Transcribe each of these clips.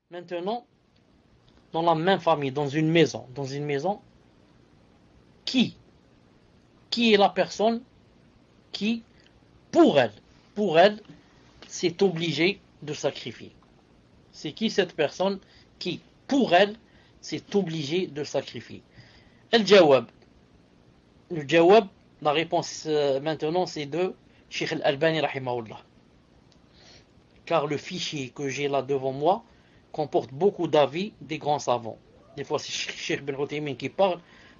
Maintenant, dans la même famille, dans une maison, qui est la personne qui, pour elle, s'est obligée de sacrifier? C'est qui cette personne qui, pour elle, s'est obligée de sacrifier? El-Jawab. Le Jawab, la réponse maintenant, c'est de Cheikh Al-Albani, rahimahullah. Car le fichier que j'ai là devant moi comporte beaucoup d'avis des grands savants. Des fois, c'est Cheikh Ben Uthaymin qui parle,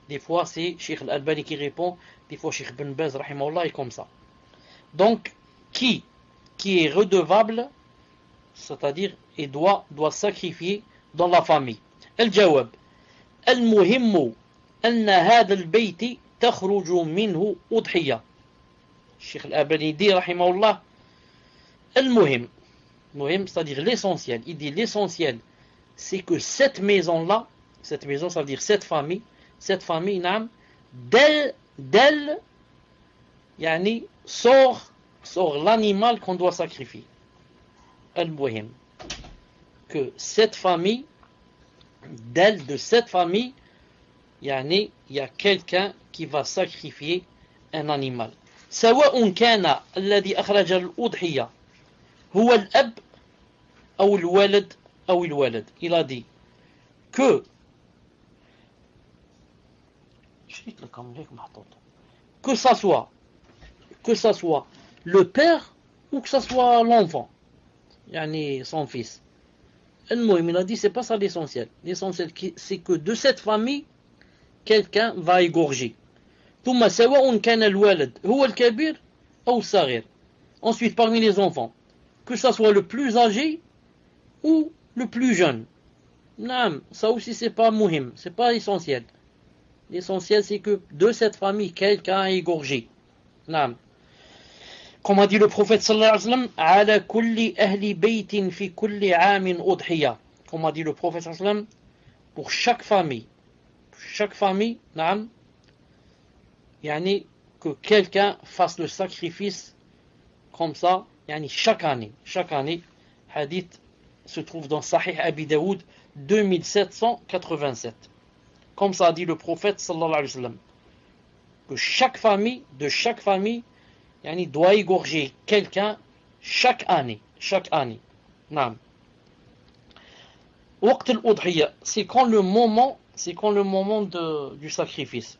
des fois, c'est Cheikh Al-Albani qui répond, des fois, Cheikh Ben Baz, rahimahullah, et comme ça. Donc, qui est redevable, c'est-à-dire, et doit sacrifier dans la famille? El-Jawab. المهم أن هذا البيت تخرج منه أضحية. الشيخ الألباني dit رحمه الله المهم, c'est-à-dire l'essentiel, il dit l'essentiel, c'est que cette maison-là, ça veut dire cette famille, نعم, d'elle يعني sort l'animal qu'on doit sacrifier. المهم, que cette famille, de cette famille, يعني il y a quelqu'un qui va sacrifier un animal. سواء كان الذي أخرج الأضحية هو الأب أو الولد أو الولد. Il a dit que ça soit le père ou que ça soit l'enfant, يعني son fils. Il a dit c'est pas ça l'essentiel. L'essentiel c'est que de cette famille quelqu'un va égorger. ثم سواء كان الولد هو الكبير أو الصغير. Ensuite parmi les enfants, que ça soit le plus âgé ou le plus jeune. Non, ça aussi c'est pas muhim, c'est pas essentiel. L'essentiel c'est que de cette famille quelqu'un a égorgé. Non. Comme a dit le prophète sallallahu alayhi wa sallam, ala kulli ahli baytin fi kulli amin udhiya. Comme a dit le prophète sallallahu alayhi wa sallam, pour chaque famille, naam, yani que quelqu'un fasse le sacrifice comme ça, yani chaque année. Hadith se trouve dans Sahih Abi Daoud 2787. Comme ça a dit le prophète sallallahu alayhi wa sallam, que chaque famille, yani doit égorger quelqu'un chaque année. Naam. Waqt al-udhiya, c'est quand le moment du sacrifice.